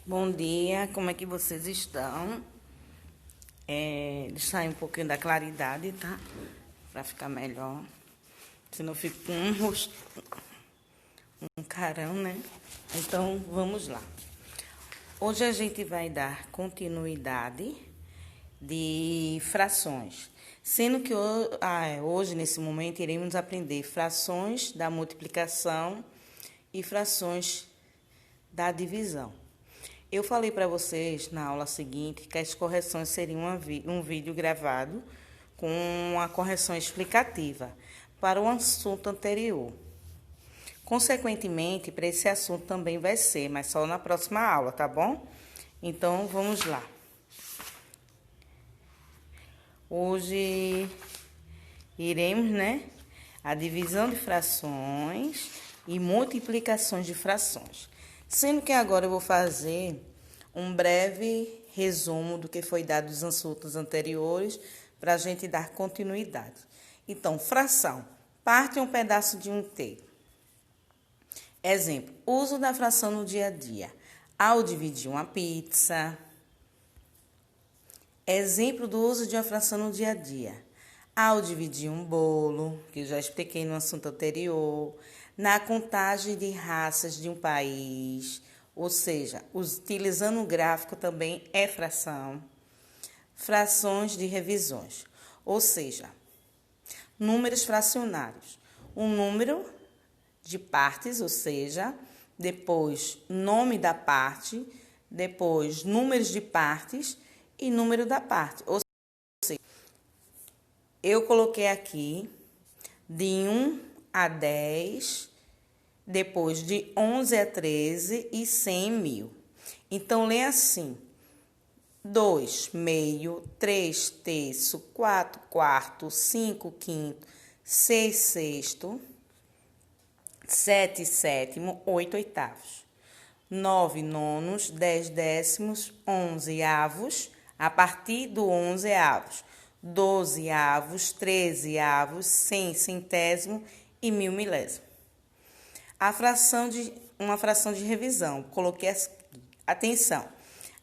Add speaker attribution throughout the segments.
Speaker 1: Bom dia, como é que vocês estão? Sair um pouquinho da claridade, tá? Pra ficar melhor. Senão eu fico com um rosto, um carão, né? Então, vamos lá. Hoje a gente vai dar continuidade de frações. Sendo que hoje, nesse momento, iremos aprender frações da multiplicação e frações da divisão. Eu falei para vocês na aula seguinte que as correções seriam um vídeo gravado com uma correção explicativa para o assunto anterior. Consequentemente, para esse assunto também vai ser, mas só na próxima aula, tá bom? Então, vamos lá. Hoje iremos, a divisão de frações e multiplicações de frações. Sendo que agora eu vou fazer um breve resumo do que foi dado nos assuntos anteriores para a gente dar continuidade. Então, fração. Parte um pedaço de um inteiro. Exemplo, uso da fração no dia a dia. Ao dividir uma pizza. Exemplo do uso de uma fração no dia a dia. Ao dividir um bolo, que eu já expliquei no assunto anterior. Na contagem de raças de um país, ou seja, utilizando o gráfico também é fração. Frações de revisões, ou seja, números fracionários. Um número de partes, ou seja, depois nome da parte, depois números de partes e número da parte. Ou seja, eu coloquei aqui de 1 a 10, depois de 11 a 13 e 100 mil. Então, lê assim: 2 meio, 3 terço, 4 quarto, 5 quinto, 6 sexto, 7 sétimo, 8 oitavos, 9 nonos, 10 décimos, 11 avos, a partir do 11 avos, 12 avos, 13 avos, 100 centésimo e 1000 milésimo. Uma fração de revisão. Coloquei atenção.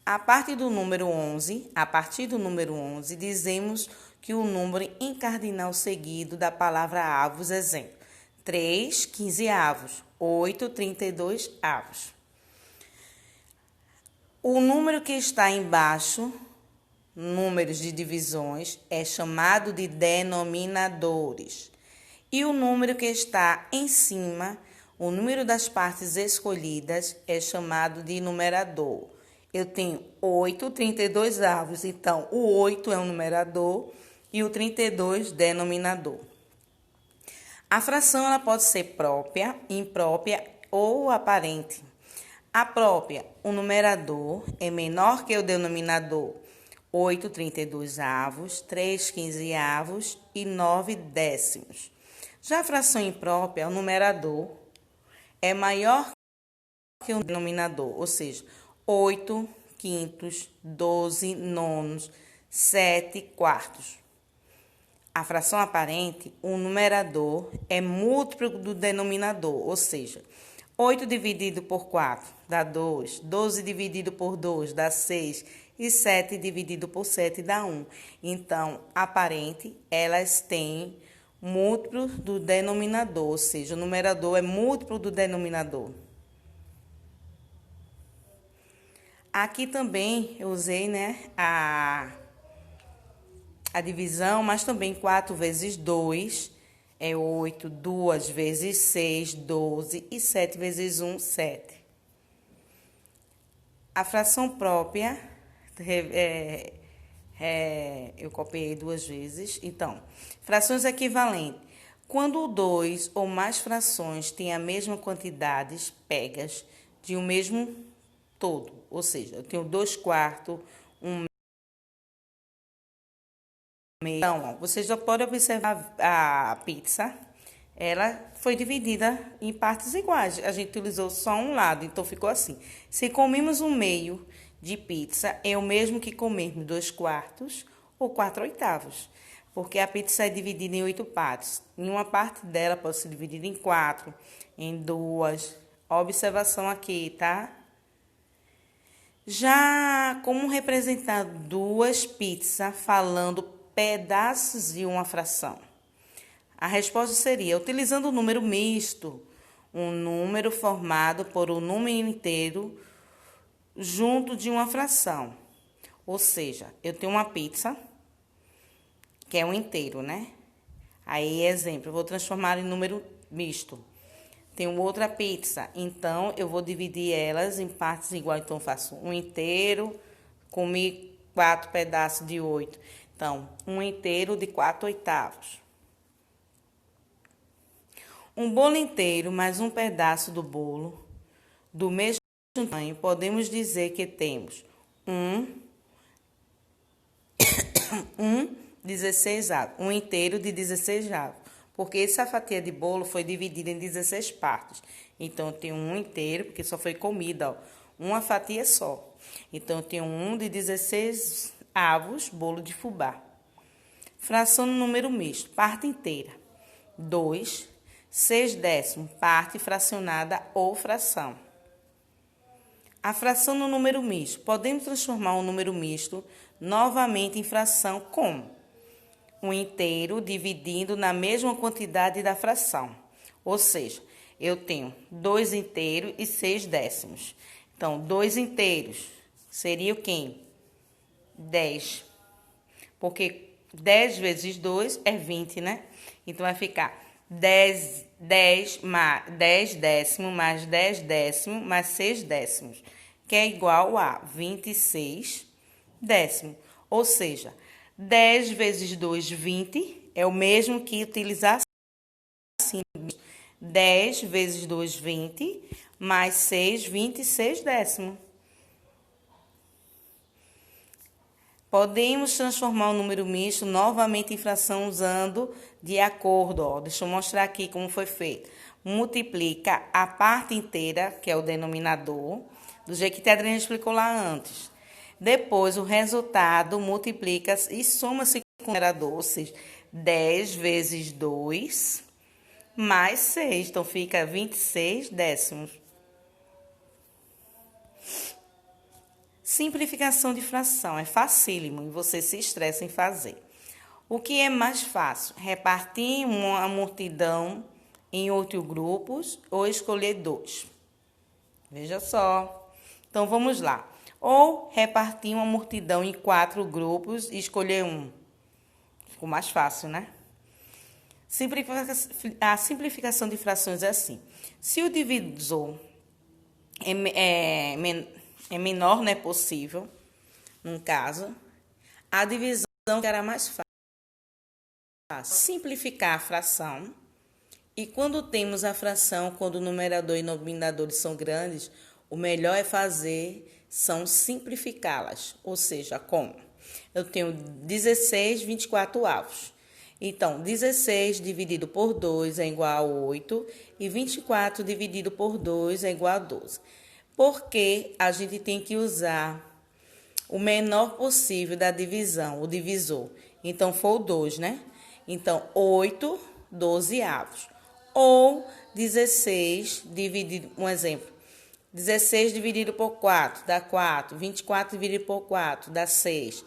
Speaker 1: A partir do número 11, dizemos que o número incardinal seguido da palavra avos, exemplo, 3, 15 avos, 8, 32 avos. O número que está embaixo, números de divisões, é chamado de denominadores. E o número que está em cima, o número das partes escolhidas, é chamado de numerador. Eu tenho 8 32 avos, então o 8 é o numerador e o 32 denominador. A fração ela pode ser própria, imprópria ou aparente. A própria, o numerador é menor que o denominador. 8 32 avos, 3 15 avos e 9 décimos. Já a fração imprópria, o numerador é maior que o denominador, ou seja, 8 quintos, 12 nonos, 7 quartos. A fração aparente, o numerador é múltiplo do denominador, ou seja, 8 dividido por 4 dá 2, 12 dividido por 2 dá 6 e 7 dividido por 7 dá 1. Então, aparente, elas têm múltiplo do denominador, ou seja, o numerador é múltiplo do denominador. Aqui também eu usei, a divisão, mas também 4 vezes 2 é 8, 2 vezes 6, 12 e 7 vezes 1, 7. A fração própria, eu copiei 2 vezes. Então, frações equivalentes. Quando 2 ou mais frações têm a mesma quantidade pegas de um mesmo todo, ou seja, eu tenho 2 quartos, 1 meio. Então, você já pode observar a pizza, ela foi dividida em partes iguais. A gente utilizou só um lado, então ficou assim. Se comemos um meio de pizza, é o mesmo que comermos 2 quartos ou 4 oitavos. Porque a pizza é dividida em 8 partes. Em uma parte dela pode ser dividida em 4, em 2. Observação aqui, tá? Já como representar duas pizzas falando pedaços de uma fração? A resposta seria, utilizando o número misto, um número formado por um número inteiro junto de uma fração. Ou seja, eu tenho uma pizza, que é um inteiro, né? Aí, exemplo, eu vou transformar em número misto. Tenho outra pizza, então eu vou dividir elas em partes iguais. Então, eu faço um inteiro, comi 4 pedaços de 8. Então, um inteiro de 4/8. Um bolo inteiro mais um pedaço do bolo do mesmo tamanho, podemos dizer que temos um 16avo, um inteiro de 16avo, porque essa fatia de bolo foi dividida em 16 partes. Então, eu tenho um inteiro, porque só foi comida, ó, uma fatia só. Então, eu tenho um de 16 avos, bolo de fubá. Fração no número misto, parte inteira. 2, 6/10, parte fracionada ou fração. A fração no número misto. Podemos transformar o número misto novamente em fração como um inteiro dividindo na mesma quantidade da fração. Ou seja, eu tenho 2 inteiros e 6/10. Então, 2 inteiros seria o quê? 10. Porque 10 vezes 2 é 20, né? Então, vai ficar 10 décimos mais 10 décimos mais 6 décimos, que é igual a 26 décimos. Ou seja, 10 vezes 2, 20, é o mesmo que utilizar assim. 10 vezes 2, 20, mais 6, 26 décimos. Podemos transformar o número misto novamente em fração usando de acordo. Ó. Deixa eu mostrar aqui como foi feito. Multiplica a parte inteira, que é o denominador, do jeito que a Adriana explicou lá antes. Depois, o resultado multiplica e soma-se com o numerador, ou seja, 10 vezes 2 mais 6. Então, fica 26 décimos. Simplificação de fração é facílimo e você se estressa em fazer. O que é mais fácil? Repartir uma multidão em 8 grupos ou escolher 2? Veja só. Então, vamos lá. Ou repartir uma multidão em 4 grupos e escolher um. Ficou mais fácil, né? A simplificação de frações é assim. Se o divisor é menor, não é possível, num caso, a divisão será mais fácil. Simplificar a fração, e quando temos a fração, quando o numerador e denominadores são grandes, o melhor são simplificá-las, ou seja, como? Eu tenho 16 24avos. Então, 16 dividido por 2 é igual a 8 e 24 dividido por 2 é igual a 12. Porque a gente tem que usar o menor possível da divisão, o divisor. Então, foi o 2, né? Então, 8 12avos. Ou 16 dividido, um exemplo, 16 dividido por 4 dá 4, 24 dividido por 4 dá 6.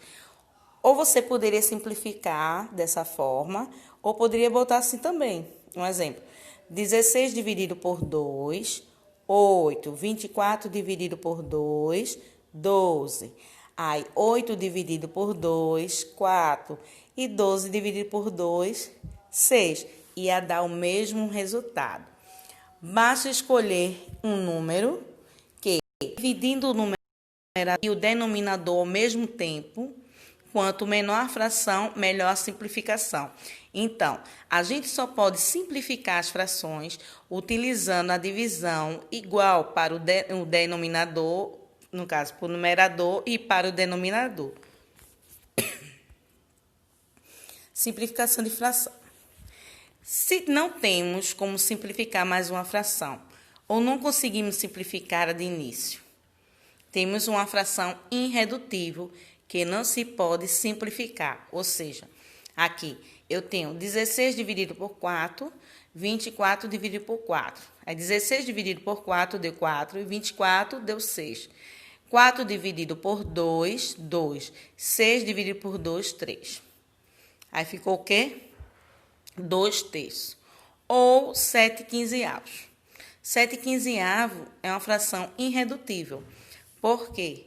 Speaker 1: Ou você poderia simplificar dessa forma, ou poderia botar assim também. Um exemplo, 16 dividido por 2, 8. 24 dividido por 2, 12. Aí, 8 dividido por 2, 4. E 12 dividido por 2, 6. Ia dar o mesmo resultado. Basta escolher um número que, dividindo o numerador e o denominador ao mesmo tempo, quanto menor a fração, melhor a simplificação. Então, a gente só pode simplificar as frações utilizando a divisão igual para o denominador, no caso, para o numerador e para o denominador. Simplificação de fração. Se não temos como simplificar mais uma fração, ou não conseguimos simplificar de início, temos uma fração irredutível que não se pode simplificar. Ou seja, aqui eu tenho 16 dividido por 4, 24 dividido por 4. Aí 16 dividido por 4 deu 4 e 24 deu 6. 4 dividido por 2, 2. 6 dividido por 2, 3. Aí ficou o quê? 2 terços. Ou 7 quinzeavos. 7 quinzeavos é uma fração irredutível. Por quê?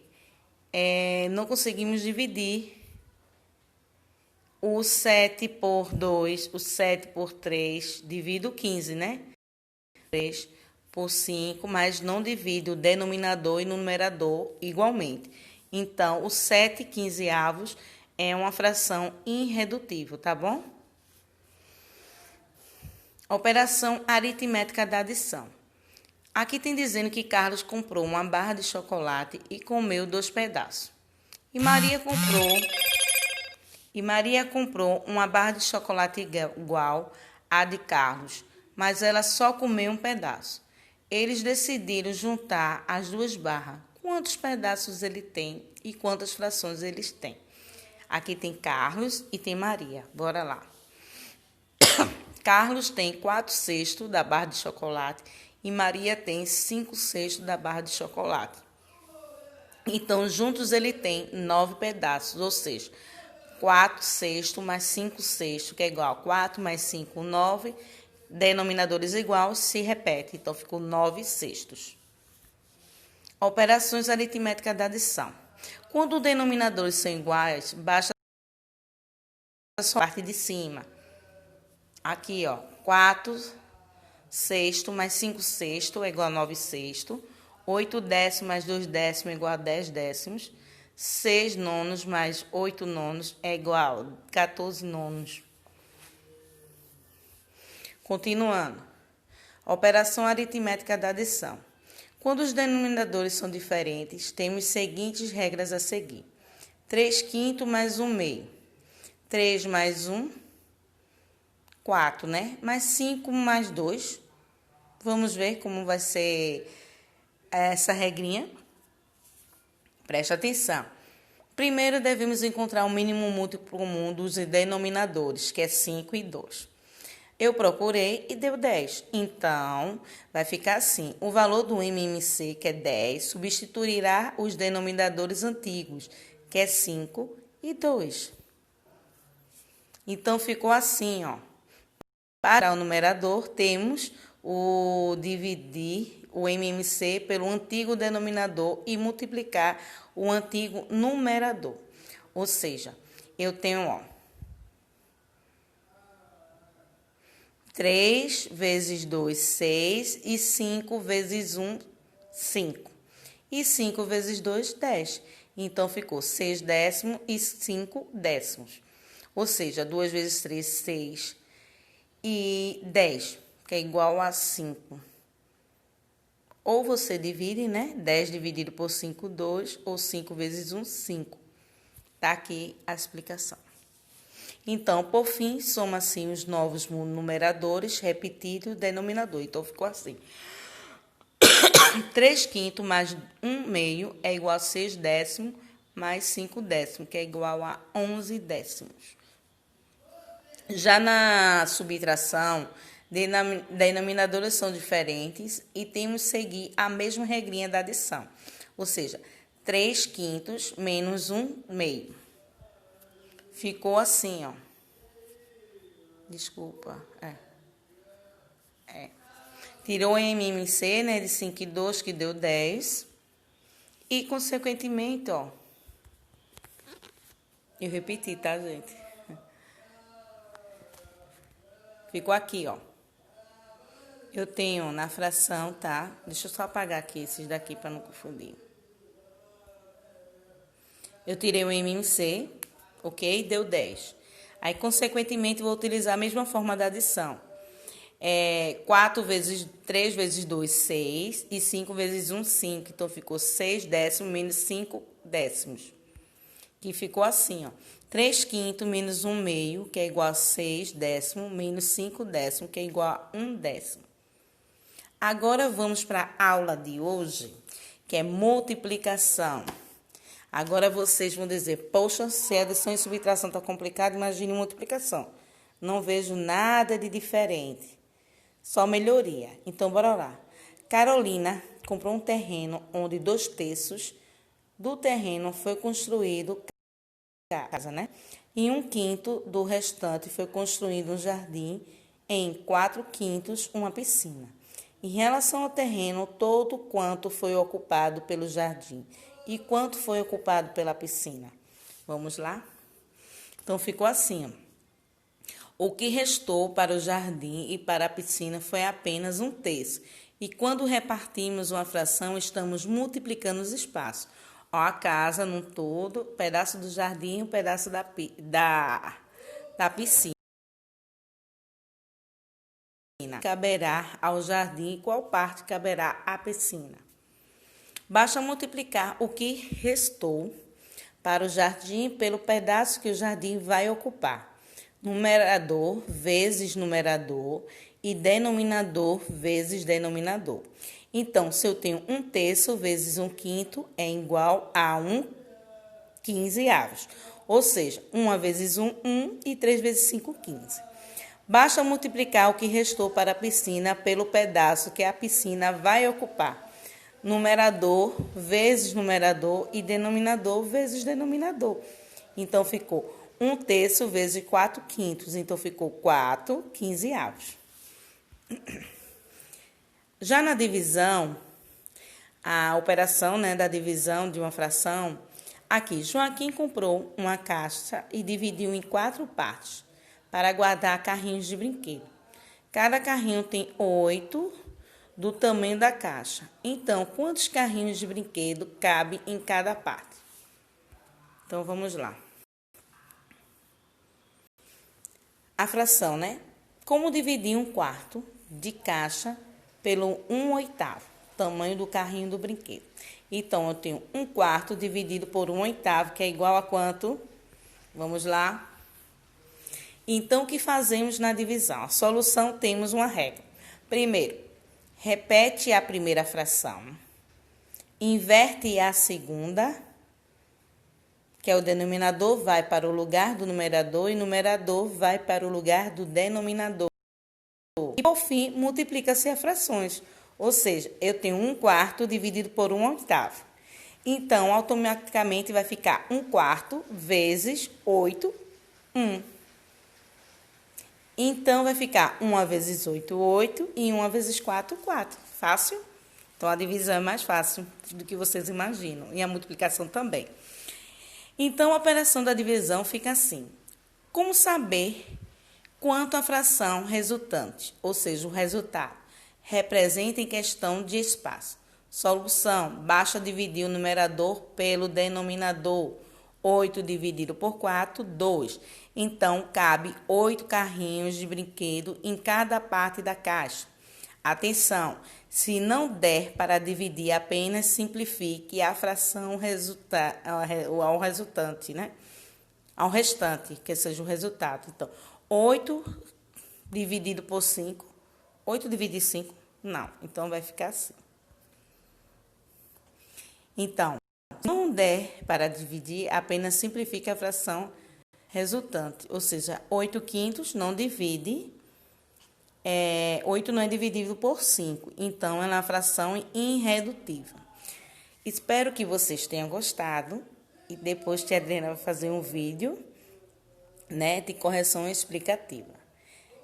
Speaker 1: Não conseguimos dividir o 7 por 2, o 7 por 3, divido 15, né? 3 por 5, mas não divide o denominador e o numerador igualmente. Então, o 7 quinzeavos é uma fração irredutível, tá bom? Operação aritmética da adição. Aqui tem dizendo que Carlos comprou uma barra de chocolate e comeu 2 pedaços. E Maria comprou uma barra de chocolate igual à de Carlos, mas ela só comeu um pedaço. Eles decidiram juntar as 2 barras. Quantos pedaços ele tem e quantas frações eles têm? Aqui tem Carlos e tem Maria. Bora lá. Carlos tem 4/6 da barra de chocolate e Maria tem 5/6 da barra de chocolate. Então, juntos ele tem 9 pedaços, ou seja, 4/6 mais 5/6, que é igual a 4 mais 5, 9. Denominadores iguais, se repete. Então, ficou 9/6. Operações aritméticas da adição. Quando os denominadores são iguais, basta só a parte de cima. Aqui, ó, 4/6 mais 5/6 é igual a 9/6. 8 décimos mais 2 décimos é igual a 10 décimos. 6 nonos mais 8 nonos é igual a 14 nonos. Continuando. Operação aritmética da adição. Quando os denominadores são diferentes, temos as seguintes regras a seguir. 3/5 mais 1/2. 3 mais 1, 4, né? Mais 5 mais 2. Vamos ver como vai ser essa regrinha. Preste atenção. Primeiro, devemos encontrar o mínimo múltiplo comum dos denominadores, que é 5 e 2. Eu procurei e deu 10. Então, vai ficar assim. O valor do MMC, que é 10, substituirá os denominadores antigos, que é 5 e 2. Então, ficou assim, ó. Para o numerador, temos o dividir o MMC pelo antigo denominador e multiplicar o antigo numerador. Ou seja, eu tenho, ó, 3 vezes 2, 6, e 5 vezes 1, 5. E 5 vezes 2, 10. Então, ficou 6 décimos e 5 décimos. Ou seja, 2 vezes 3, 6 e 10, que é igual a 5. Ou você divide, né? 10 dividido por 5, 2, ou 5 vezes 1, 5. Tá aqui a explicação. Então, por fim, soma-se os novos numeradores, repetido o denominador. Então, ficou assim. 3/5 mais 1/2 é igual a 6 décimos mais 5 décimos, que é igual a 11 décimos. Já na subtração, denominadores são diferentes e temos que seguir a mesma regrinha da adição. Ou seja, 3/5 menos 1/2. Ficou assim, ó. Desculpa. Tirou o MMC, né, de 5 e 2, que deu 10. E, consequentemente, ó. Eu repeti, tá, gente? Ficou aqui, ó. Eu tenho na fração, tá? Deixa eu só apagar aqui esses daqui para não confundir. Eu tirei o MMC, ok? Deu 10. Aí, consequentemente, vou utilizar a mesma forma da adição. 4 vezes 3 vezes 2, 6. E 5 vezes 1, 5. Então, ficou 6 décimos menos 5 décimos. Que ficou assim, ó. 3/5 menos 1/2, que é igual a 6 décimos, menos 5 décimos, que é igual a 1 décimo. Agora, vamos para a aula de hoje, que é multiplicação. Agora, vocês vão dizer, poxa, se a adição e subtração está complicado, imagine multiplicação. Não vejo nada de diferente, só melhoria. Então, bora lá. Carolina comprou um terreno onde 2 terços do terreno foi construído casa, né? E 1/5 do restante foi construído um jardim, em 4/5 uma piscina. Em relação ao terreno, todo quanto foi ocupado pelo jardim e quanto foi ocupado pela piscina. Vamos lá? Então, ficou assim, ó. O que restou para o jardim e para a piscina foi apenas 1/3. E quando repartimos uma fração, estamos multiplicando os espaços. Ó, a casa num todo, pedaço do jardim e um pedaço da piscina. Caberá ao jardim e qual parte caberá à piscina. Basta multiplicar o que restou para o jardim pelo pedaço que o jardim vai ocupar. Numerador vezes numerador e denominador vezes denominador. Então, se eu tenho 1/3 vezes 1/5 é igual a 1/15. Ou seja, 1 vezes 1, 1 e 3 vezes 5, 15. Basta multiplicar o que restou para a piscina pelo pedaço que a piscina vai ocupar. Numerador vezes numerador e denominador vezes denominador. Então, ficou 1/3 vezes 4/5. Então, ficou 4/15. Já na divisão, a operação, né, da divisão de uma fração, aqui, Joaquim comprou uma caixa e dividiu em 4 partes para guardar carrinhos de brinquedo. Cada carrinho tem 8 do tamanho da caixa. Então, quantos carrinhos de brinquedo cabem em cada parte? Então, vamos lá. A fração, né? Como dividir 1/4 de caixa pelo 1/8, tamanho do carrinho do brinquedo. Então, eu tenho 1/4 dividido por 1/8, que é igual a quanto? Vamos lá. Então, o que fazemos na divisão? A solução, temos uma regra. Primeiro, repete a primeira fração, inverte a segunda, que é o denominador, vai para o lugar do numerador e o numerador vai para o lugar do denominador. E, por fim, multiplica-se as frações, ou seja, eu tenho 1/4 dividido por 1/8. Então, automaticamente vai ficar 1/4 vezes 8, 1. Então, vai ficar 1 vezes 8, 8, e 1 vezes 4, 4. Fácil? Então, a divisão é mais fácil do que vocês imaginam, e a multiplicação também. Então, a operação da divisão fica assim. Como saber quanto a fração resultante, ou seja, o resultado, representa em questão de espaço? Solução, basta dividir o numerador pelo denominador. 8 dividido por 4, 2. Então, cabe 8 carrinhos de brinquedo em cada parte da caixa. Atenção, se não der para dividir, apenas simplifique a fração ao resultante, né? Ao restante, que seja o resultado. Então, 8 dividido por 5. 8 dividido 5? Não. Então, vai ficar assim. Então, se não der para dividir, apenas simplifique a fração resultante. Ou seja, 8/5 não divide. 8 não é dividível por 5. Então, é uma fração irredutível. Espero que vocês tenham gostado. E depois a Adriana vai fazer um vídeo, né, de correção explicativa.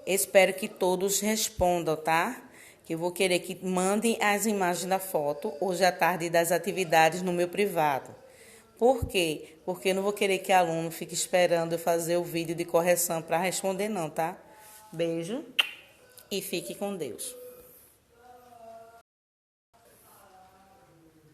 Speaker 1: Espero que todos respondam, tá? Que eu vou querer que mandem as imagens da foto hoje à tarde das atividades no meu privado. Por quê? Porque eu não vou querer que aluno fique esperando eu fazer o vídeo de correção para responder não, tá? Beijo e fique com Deus.